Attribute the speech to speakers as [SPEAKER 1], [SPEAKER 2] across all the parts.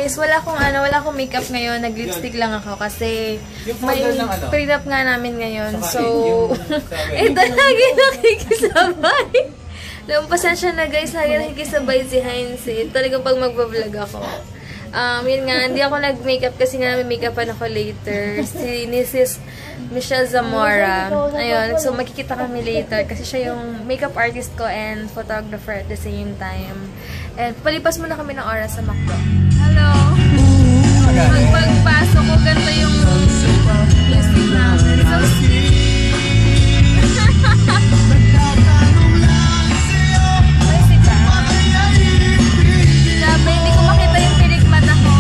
[SPEAKER 1] guys, wala akong makeup ngayon. Nag-lipstick lang ako kasi may prenup nga namin ngayon. So, ito lagi nakikisabay. Lampasan siya na guys, lagi nakikisabay si Heinz. Talagang pag magbablog ako. Yun nga, hindi ako nag-makeup kasi nga may makeupan ako later. Si Mrs. Michelle Zamora. Ayun, so makikita kami later kasi siya yung makeup artist ko and photographer at the same time. And palipas muna kami ng oras sa McDo. Hello! Pagpasok ko, ganito yung music namin. So sweet! Grabe, hindi ko makita yung pilik mata ko.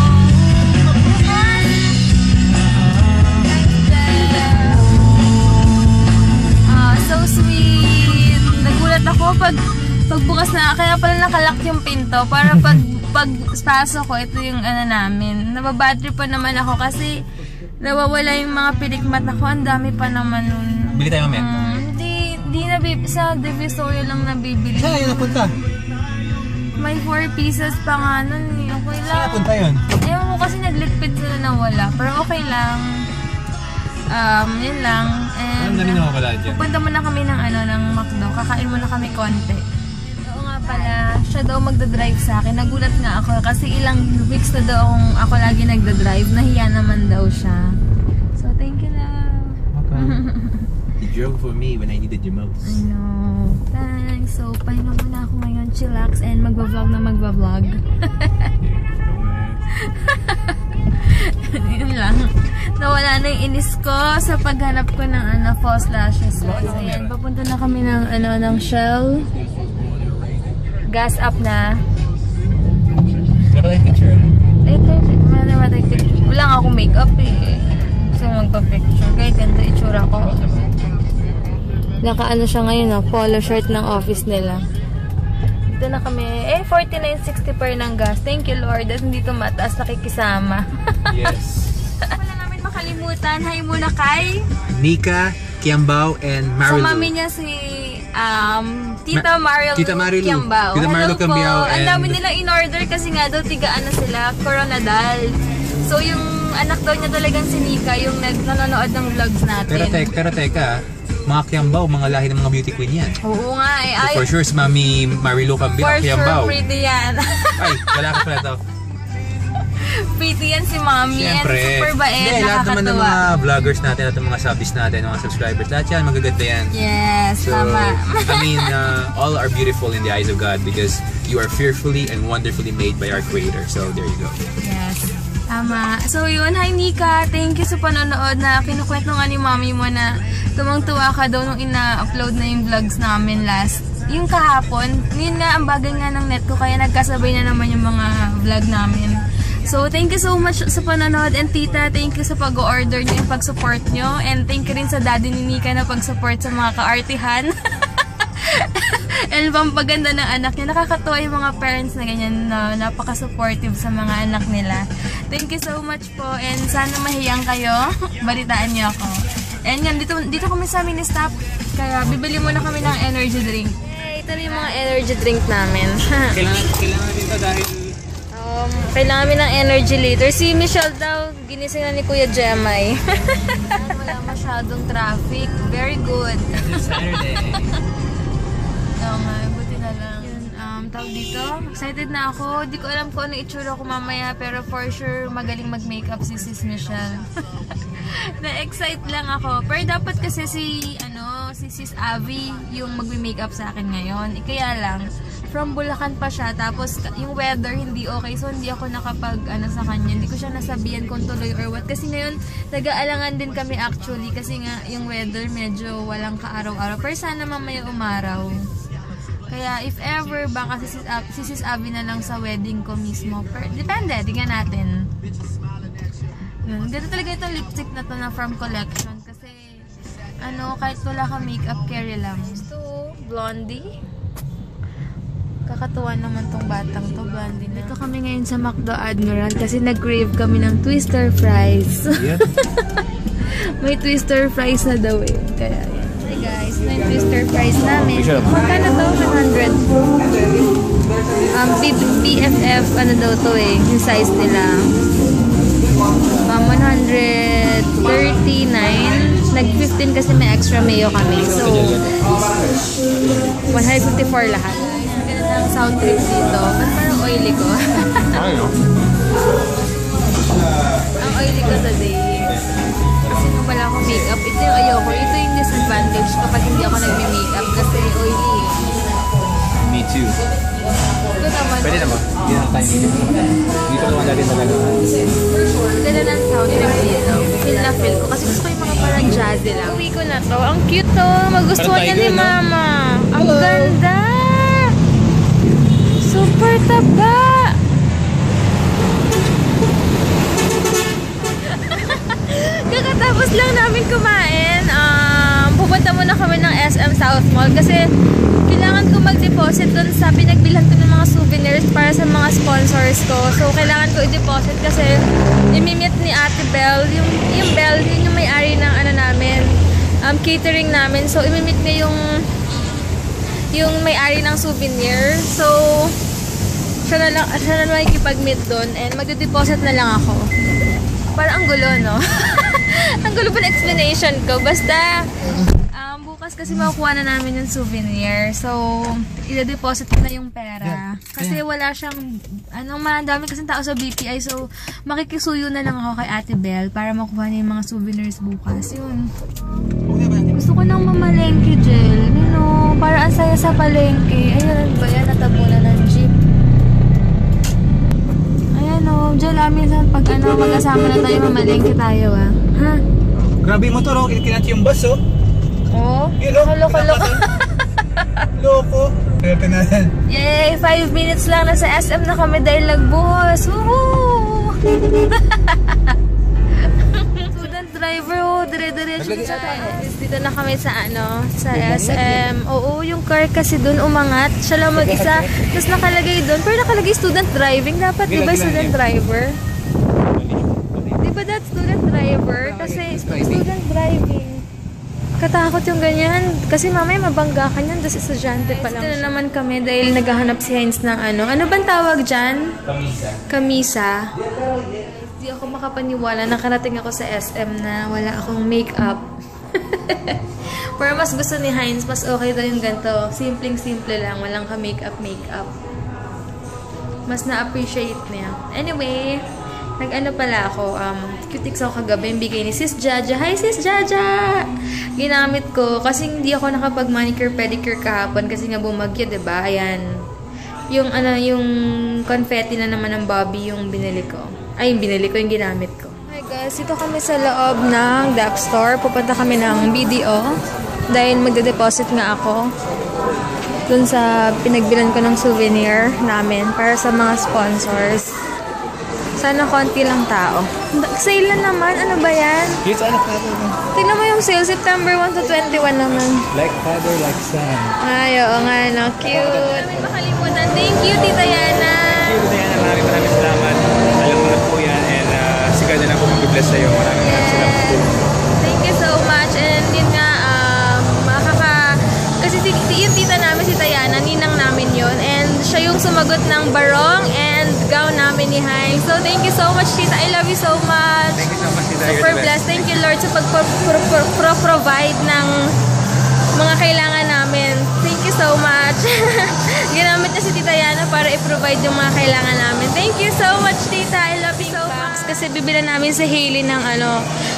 [SPEAKER 1] So sweet! Nagulat ako pagbukas na, kaya pala nakalak yung pinto para pagpasok ko, ito yung ano namin. Nababattery pa naman ako kasi nawawala yung mga pilik mata ko. Ang dami pa naman nun.
[SPEAKER 2] Bili tayo mamaya?
[SPEAKER 1] Hindi na sa Divisoria lang nabibili.
[SPEAKER 2] Saan yun napunta?
[SPEAKER 1] May 4 pieces pa nga nun. Okay lang.
[SPEAKER 2] Saan napunta yun?
[SPEAKER 1] Ewan mo kasi naglikpit sila na wala. Pero okay lang. Yun lang. And
[SPEAKER 2] ang dami na wala dyan.
[SPEAKER 1] pupunta muna kami ng McDo. Kakain muna kami konti. Oo nga pala, siya daw magdadrive sa akin. Nagulat nga ako kasi ilang weeks na daw ako lagi nagdadrive. Nahiya naman daw siya. So, thank you love.
[SPEAKER 2] Okay. You drove for me when I needed you most.
[SPEAKER 1] I know. Thanks. So, pahinga muna ako ngayon. Chillax and magbablog na magbablog. Yun lang. Nawala na yung inis ko sa paghanap ko ng false lashes. So, ayan, papunta na kami ng Shell. Gas up na.
[SPEAKER 2] Wala tayong picture.
[SPEAKER 1] Wala nga akong makeup eh. Gusto magpa-picture. Kahit ganda itsura ko. Naka-ano siya ngayon, polo shirt ng office nila. Dito na kami. 49.60 per ng gas. Thank you Lord. At hindi ito mataas nakikisama.
[SPEAKER 2] Yes.
[SPEAKER 1] Wala namin makalimutan. Hi muna kay
[SPEAKER 2] Nika, Kiambao, and Marilu.
[SPEAKER 1] sa mami niya si Tita Marilu Kiambao.
[SPEAKER 2] Tita Marilu Kiambao.
[SPEAKER 1] Ang dami nilang in-order kasi nga daw tigaan na sila. Coronadal. So yung anak daw niya talagang si Nika, yung nanonood ng vlogs natin.
[SPEAKER 2] Pero teka, mga Kiambao, mga lahi ng mga beauty queen yan.
[SPEAKER 1] Oo nga eh.
[SPEAKER 2] So for sure, si Mami Marilu Kiambao.
[SPEAKER 1] For sure, pretty yan.
[SPEAKER 2] Ay, wala ka pala daw.
[SPEAKER 1] Pretty yan si Mami.
[SPEAKER 2] Siyempre.
[SPEAKER 1] And super bait,
[SPEAKER 2] nakakatuwa. Lahat naman ng
[SPEAKER 1] nakakatuwa.
[SPEAKER 2] mga vloggers natin, at ng mga subbies natin, mga subscribers, lahat yan, magaganda yan.
[SPEAKER 1] Yes,
[SPEAKER 2] So,
[SPEAKER 1] tama.
[SPEAKER 2] I mean, all are beautiful in the eyes of God because you are fearfully and wonderfully made by our Creator. So, there you go.
[SPEAKER 1] Yes. Tama. So yun, hi Nika. Thank you sa panonood na kinukwento nga ni Mami mo na tumang-tuwa ka daw nung ina-upload na yung vlogs namin last. Yung kahapon, yun nga ang bagay nga ng net ko kaya nagkasabay na naman yung mga vlog namin. So thank you so much sa panonood and tita, thank you sa pag-order niyo and pag-support niyo. And thank you rin sa daddy ni Nika na pag-support sa mga ka-artihan. And pampaganda ng anak niya. Nakakatuwa yung mga parents na ganyan na napaka-supportive sa mga anak nila. Thank you so much po and sana mahiyang kayo. Balitaan niyo ako. And yan, dito kami sa mini-stop. Kaya bibili muna kami ng energy drink. Hey, ito na yung mga energy drink namin.
[SPEAKER 2] Kailangan dito dahil
[SPEAKER 1] kailangan namin ng energy later. Si Michelle daw, ginising na ni Kuya Jemay. Wala masyadong traffic. Very good.
[SPEAKER 2] Saturday.
[SPEAKER 1] Buti na lang. Tawag dito, excited na ako. Di ko alam kung ano itsura ko mamaya, pero for sure magaling mag-makeup si Sis Michelle. Na-excite lang ako. Pero dapat kasi si Sis Avi yung magme-makeup sa akin ngayon. Kaya lang, from Bulacan pa siya, tapos yung weather hindi okay, so hindi ako nakapag sa kanya. Hindi ko siya nasabihan kung tuloy or what. Kasi ngayon, nag-aalangan din kami actually, kasi nga yung weather medyo walang kaaraw-araw. Pero sana mamaya umaraw. Kaya if ever, baka si Sis Abby na lang sa wedding ko mismo. Depende, tingnan natin. Ganda talaga itong lipstick na to na from collection. Kasi, kahit wala ka makeup, carry lang. Ito, Blondie. Kakatuwa naman tong batang to, Blondie. Dito kami ngayon sa McDo Admiral kasi nag-crave kami ng twister fries.
[SPEAKER 2] Yep.
[SPEAKER 1] May twister fries na daw eh. Kaya yan. Guys, ito yung twister price namin. Magkano to? 100. BFF, ano daw to eh, yung size nila. 139. Nag-15 kasi may extra mayo kami. So, 154 lahat. Ganda ng sound trip dito. Ba't parang oily ko? Ang oily ko today. Kasi nung wala akong makeup, ito yung ayoko. Ito yung disadvantage kapag hindi ako nagme-makeup kasi oily eh.
[SPEAKER 2] Me too.
[SPEAKER 1] Ito naman.
[SPEAKER 2] Pwede naman. Hindi na tayo hindi ko naman natin talaga.
[SPEAKER 1] Ganda ng sound trip dito. Feel na feel ko. Kasi gusto ko yung mga parang jazzy lang. Uwi ko na to. Ang cute to. Magustuhan niya ni Mama. Ang ganda. Super taba. Kakatapos lang namin kumain. Pupunta muna kami ng SM South Mall kasi kailangan ko mag-deposit dun sa pinagbilhan ko ng mga souvenirs para sa mga sponsors ko. So, kailangan ko i-deposit kasi imimit ni Ate Belle. Yung Belle, yun yung may-ari ng ano namin, catering namin. So, imimit niya yung may-ari ng souvenir. So, siya na makikipag-meet dun and mag-deposit na lang ako. Parang ang gulo, no? Ang gulo pa na explanation ko. Basta, bukas kasi makukuha na namin yung souvenir. So, i-deposit ko na yung pera. Kasi wala siyang, madami kasi tao sa BPI. So, makikisuyo na lang ako kay Ate Belle para makuha niya yung mga souvenirs bukas. Yun. Gusto ko nang mamalengke, Jel. Para ang saya sa palengke. Ayan ba yan? Natabunan ng jeep. Diyan minsan pag mag-asama na tayo, mamalengke tayo ha.
[SPEAKER 2] Grabe yung motor, kinat yung bus
[SPEAKER 1] Oo. Loko.
[SPEAKER 2] Loko. Pwede na yan.
[SPEAKER 1] Yay! 5 minutes lang nasa SM na kami dahil nagbuhos. Woohoo! Student driver, dire-diretso sa dito na kami sa sa SM. Oo, yung car kasi doon umangat. Siya lang mag-isa. Tapos nakalagay doon. Pero nakalagay student driving. Dapat di ba student driver? Di ba that student driver? Kasi student driving. Katakot yung ganyan. Kasi mamaya mabangga ka niyan. Tapos estudyante pa lang. Dito na naman kami dahil naghahanap si Heinz ng Ano bang tawag dyan? Kamisa. Hindi ako makapaniwala. Nakarating ako sa SM na wala akong makeup. Pero mas gusto ni Heinz, mas okay daw yung ganito. Simpleng-simple lang. Walang ka-makeup. Mas na-appreciate niya. Anyway, nag-ano pala ako. Cutics ako kagabi. Yung bigay ni Sis Jaja. Hi Sis Jaja! Ginamit ko. Kasi hindi ako nakapag-manicure, pedicure kahapon. Kasi nga bumagyo, diba? Ayan. Yung confetti na naman ng Bobby yung binili ko. Ay, yung ginamit ko. Hi guys, ito kami sa loob ng DAP store. Pupunta kami ng BDO. Dahil magde-deposit nga ako dun sa pinagbilan ko ng souvenir namin para sa mga sponsors. Sana konti lang tao. Sale na naman. Ano ba yan?
[SPEAKER 2] Yes,
[SPEAKER 1] Tingnan mo yung sale. September 1 to 21 naman.
[SPEAKER 2] Like father, like son.
[SPEAKER 1] Ay, oo nga, no? Cute. May makalimutan. Thank you, Tita Yana.
[SPEAKER 2] Thank you, Tita Yana. Maraming salamat. Alam mo na po yan. And siga na lang po mag-bless sa'yo. Maraming salamat po.
[SPEAKER 1] Thank you so much. And yun nga, kasi yung tita namin, si Tayana, ninang namin yun. And siya yung sumagot ng barong and gown namin ni Heinz. So, thank you so much, Tita. I love you so much.
[SPEAKER 2] Thank you so much, Tita.
[SPEAKER 1] Super blessed. Thank you, Lord, sa pag-provide ng mga kailangan namin. Thank you so much. Ginamit niya si Tita Yana para i-provide yung mga kailangan namin. Thank you so much, Tita. I love you so much. Kasi bibili namin si Hailey ng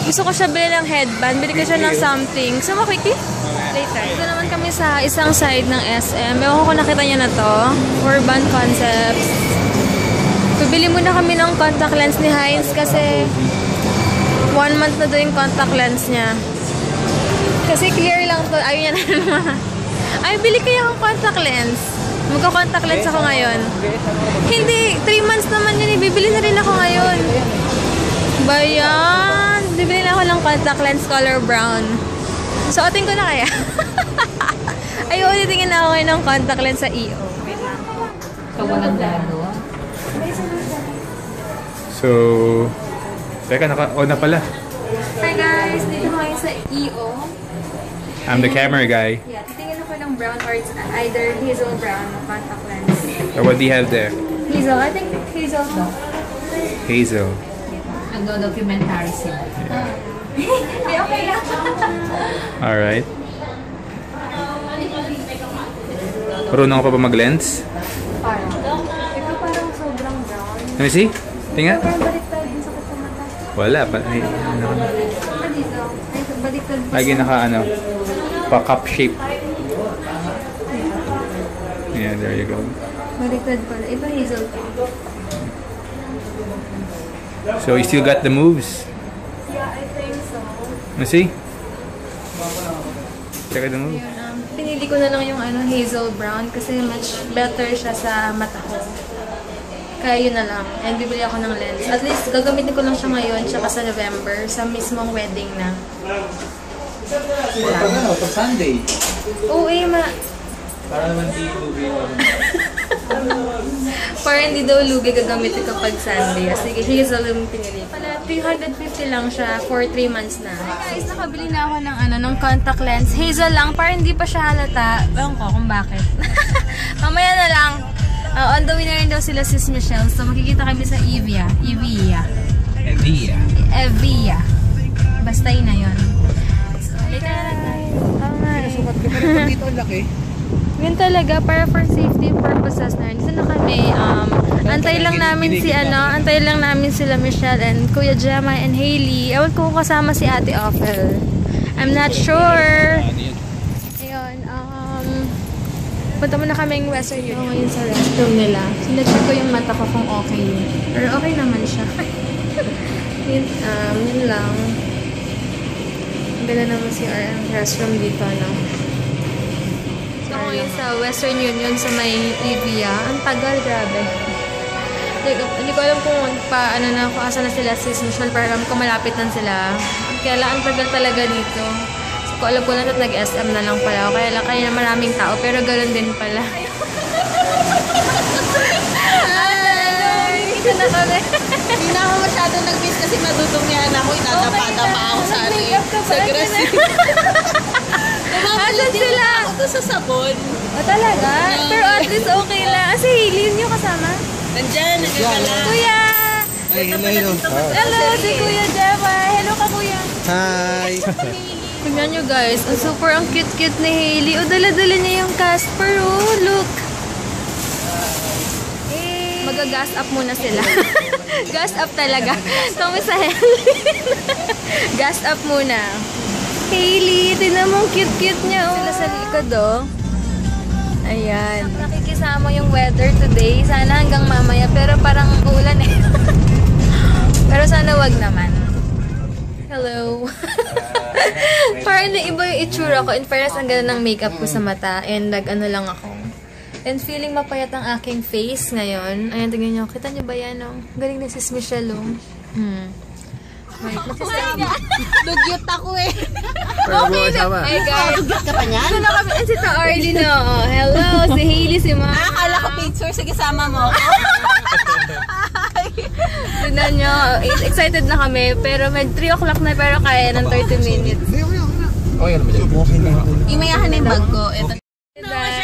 [SPEAKER 1] gusto ko siya bilhin ng headband. Bili ko siya ng something. So, makiki? Later. Ito naman kami sa isang side ng SM. Ewan ko nakita niya na to. Urban Concepts. Bibili muna kami ng contact lens ni Heinz kasi 1 month na doon yung contact lens niya. Kasi clear lang to. Ayun yan naman. Ay, bili kaya akong contact lens. Magka-contact lens ako ngayon. Hindi. 3 months naman yun. Bibili na rin ako ngayon. Bayan. Bibili na ako ng contact lens color brown. Suotin ko na kaya. Ayun, titingin na ako ngayon ng contact lens sa EO. Wait lang. Kawalan gano'n.
[SPEAKER 2] So, teka, na pala.
[SPEAKER 1] Hi guys, dito kami sa EO.
[SPEAKER 2] I'm the camera guy.
[SPEAKER 1] Yeah, titingin ako ng brown or it's either hazel brown o contact lens.
[SPEAKER 2] Or what do you have there?
[SPEAKER 1] Hazel, I think hazel to.
[SPEAKER 2] Hazel.
[SPEAKER 1] Nagdo-documentary sila. Okay lang.
[SPEAKER 2] Alright. Marunong ka pa ba mag-lens?
[SPEAKER 1] Parang. Ikaw parang sobrang brown.
[SPEAKER 2] Let me see. Tingnan.
[SPEAKER 1] Parang baliktad din sa mata.
[SPEAKER 2] Wala pa. Ay, ano.
[SPEAKER 1] Dito. Ay, baliktad.
[SPEAKER 2] Lagi naka ano. Pa-cup shape. Yeah, there you go.
[SPEAKER 1] Baliktad pala. Iba hazel to.
[SPEAKER 2] So you still got the moves?
[SPEAKER 1] Yeah, I think so.
[SPEAKER 2] Let me see. Check out the moves.
[SPEAKER 1] Pinili ko na lang yung hazel brown kasi much better siya sa mata ko. Kaya yun na lang. And bibili ako ng lens. At least gagamitin ko lang siya ngayon tsaka sa November sa mismong wedding na.
[SPEAKER 2] Pag Sunday.
[SPEAKER 1] Oo ma.
[SPEAKER 2] Para naman di lugi.
[SPEAKER 1] Para hindi daw lugi gagamitin ko pag Sunday. Sige, hazel yung pinili. Pala, 350 lang siya for 3 months na. Hey guys, nakabili na ako ng contact lens. Hazel lang, para hindi pa siya halata. Ewan ko kung bakit. Mamaya na lang. On the way na rin daw sila sis Michelle. So makikita kami sa Evia. Basta yun na yun. So, later na lang tayo.
[SPEAKER 2] Sukat ka pa dito ang laki.
[SPEAKER 1] Yun talaga, para for safety purposes na rin. Isa na kami, antay lang namin sila Michelle and Kuya Gemma and Hailey. Ewan ko kung kasama si Ate Ophel. I'm not sure. Ayun, punta muna kaming Western Union. Ngayon sa restroom nila. Sinecheck ko yung mata ko kung okay yun. Pero okay naman siya. Yun lang. Ganda naman si restroom dito, no? So, ngayon sa Western Union sa may Evia. Ang tagal, grabe. Hindi ko alam kung paano na, kung asa na sila sis Michelle, para alam ko malapit na sila. Kaya lang, ang tagal talaga dito. So, ko alam ko lang at nag-SM na lang pala ako. Kaya lang, kaya na maraming tao, pero ganoon din pala. Hi! Ito na kami.
[SPEAKER 3] Hindi na ako masyadong nag-miss kasi madudungyan ako. Itadapa-dapa ako sa grass.
[SPEAKER 1] Asan sila?
[SPEAKER 3] Ako doon sa sabon.
[SPEAKER 1] Talaga? Pero at least okay lang. Si Hailey niyo kasama?
[SPEAKER 3] Nandyan, nagagala.
[SPEAKER 1] Kuya!
[SPEAKER 4] Ay, hello.
[SPEAKER 1] Hello, si Kuya Gemma. Hello ka, Kuya.
[SPEAKER 4] Hi.
[SPEAKER 1] Tingnan nyo guys, ang cute-cute ni Hailey. O, dala-dala niya yung Casper. Oh, look. Mag-gas up muna sila. Gas up talaga. Kami sa Hailey. Gas up muna. Hailey, tingnan mo, cute-cute niya. Oh. Sila sa likod, oh. Ayan. Nakikisama yung weather today. Sana hanggang mamaya. Pero parang ulan eh. Pero sana wag naman. Hello. Parang iba yung itsura ko. In fairness, ang ganda ng makeup ko sa mata. And nag-ano lang ako. And feeling mapayat ang aking face ngayon. Ayan, tingnan nyo. Kita nyo ba yan, oh? Galing na sis Michelle, oh. Wait,
[SPEAKER 3] Dugyot ako eh.
[SPEAKER 1] okay na. Hey guys.
[SPEAKER 3] Dugyot ka pa niyan?
[SPEAKER 1] Ito na kami. Si Ta Arlie na. Oh. Hello, si Hailey, si Ma.
[SPEAKER 3] Akala ko picture. Sige, sama mo.
[SPEAKER 1] Tignan nyo. Excited na kami. Pero may 3 o'clock na pero kaya ng 30 minutes.
[SPEAKER 2] Okay naman dyan.
[SPEAKER 3] Imayahan na yung bag ko. Ito.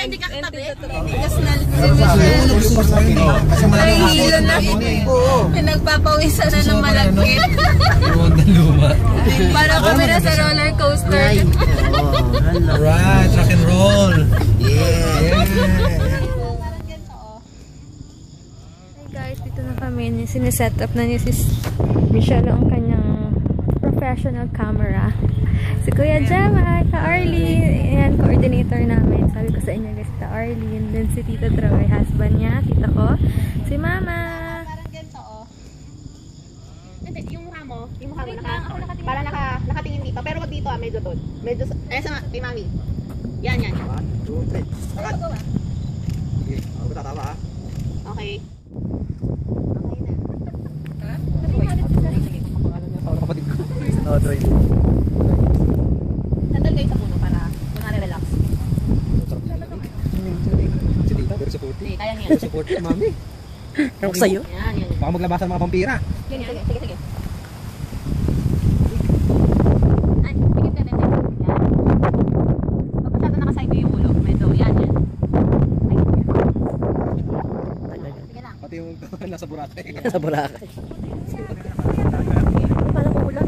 [SPEAKER 1] Hindi
[SPEAKER 3] ka katabi. Tigas na.
[SPEAKER 1] Ay, hilo na.
[SPEAKER 3] Pinagpapawisan na ng malagkit.
[SPEAKER 4] Luma.
[SPEAKER 1] Para kami na sa roller coaster.
[SPEAKER 4] Alright, rock and roll. Yeah.
[SPEAKER 1] Hey guys, dito na kami. Siniset up na ni sis Michelle ang kanyang professional camera. Si Kuya Gemma, Ka Arlie, yan, coordinator namin. Sabi ko sa inyo guys, Ka Arlie, and then si Tita Troy, husband niya, tita ko, si Mama.
[SPEAKER 3] Parang ganito, oh. Hindi, yung mukha mo parang nakatingin dito. Pero wag dito, medyo doon. Medyo, sa kay Mami. Yan.
[SPEAKER 4] 1, 2, 3. Sakat. Sige, ako tatawa ha.
[SPEAKER 3] Okay.
[SPEAKER 4] Kapatid ko. Oo, Troy.
[SPEAKER 3] Sandal kayo sa puno para relax.
[SPEAKER 4] Si Tita, very supportive.
[SPEAKER 3] Kaya niya.
[SPEAKER 4] Very supportive, mami. Ewan ko sa'yo.
[SPEAKER 3] Yan.
[SPEAKER 4] Baka maglabasan mga pampira.
[SPEAKER 3] Sige. Ay, pigit ka din. Yan.
[SPEAKER 4] Boracay.
[SPEAKER 5] Sa Boracay.
[SPEAKER 3] Parang uulan.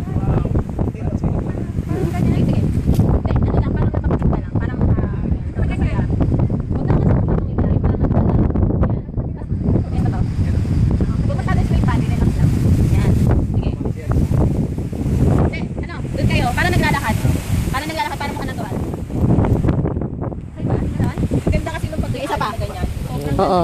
[SPEAKER 3] Sige. Hindi, ano lang, parang napapakita lang. Parang makasaya. Huwag naman sa pagpatuloy na rin. Parang ito to. Pupunta na straight body, relax lang. Yan. Sige. Hindi, ano, doon kayo. Parang naglalakad. Parang naglalakad, parang mukha natural. Okay ba? Ganon? Ganda kasi nung pag-isa pa.
[SPEAKER 5] Oo.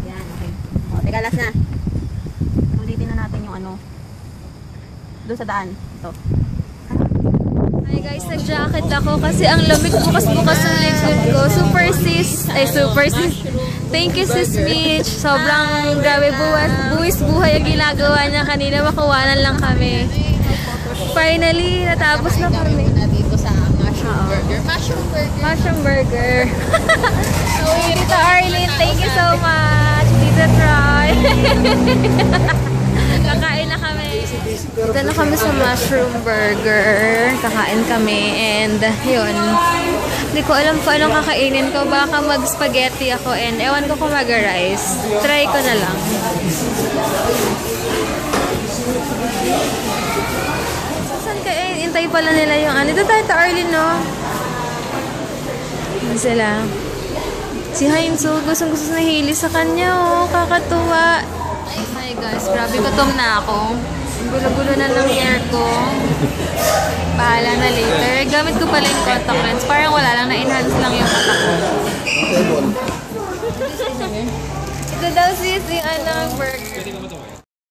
[SPEAKER 3] Yan, okay. O, teka, last na. Ulitin na natin yung ano. Doon sa daan. Ito.
[SPEAKER 1] Hi guys, nag-jacket ako kasi ang lamig bukas-bukas ng likod ko. Super sis. Thank you sis Mitch. Sobrang grabe buwis buhay ang ginagawa niya kanina. Makawanan lang kami. Finally, natapos na kami.
[SPEAKER 3] Dito sa mushroom burger.
[SPEAKER 1] Mushroom burger. Tita Arlene, thank you so much. Tita Troy. Kakain na kami. Dito na kami sa mushroom burger. Kakain kami and yun. Hindi ko alam kung anong kakainin ko. Baka mag-spaghetti ako and ewan ko kung mag-rice. Try ko na lang. Saan ka eh? Intay pala nila yung ano. Dito tayo, Arlene, no? Yan sila. Si Heinz, gustong-gusto na hili sa kanya, oh. Kakatuwa. Hi guys, grabe gutom na ako. Gulo-gulo na ng hair ko. Bahala na later. Gamit ko pala yung contact lens. Parang wala lang, na-enhance lang yung mata ko. Ito daw sis, yung ano, burger.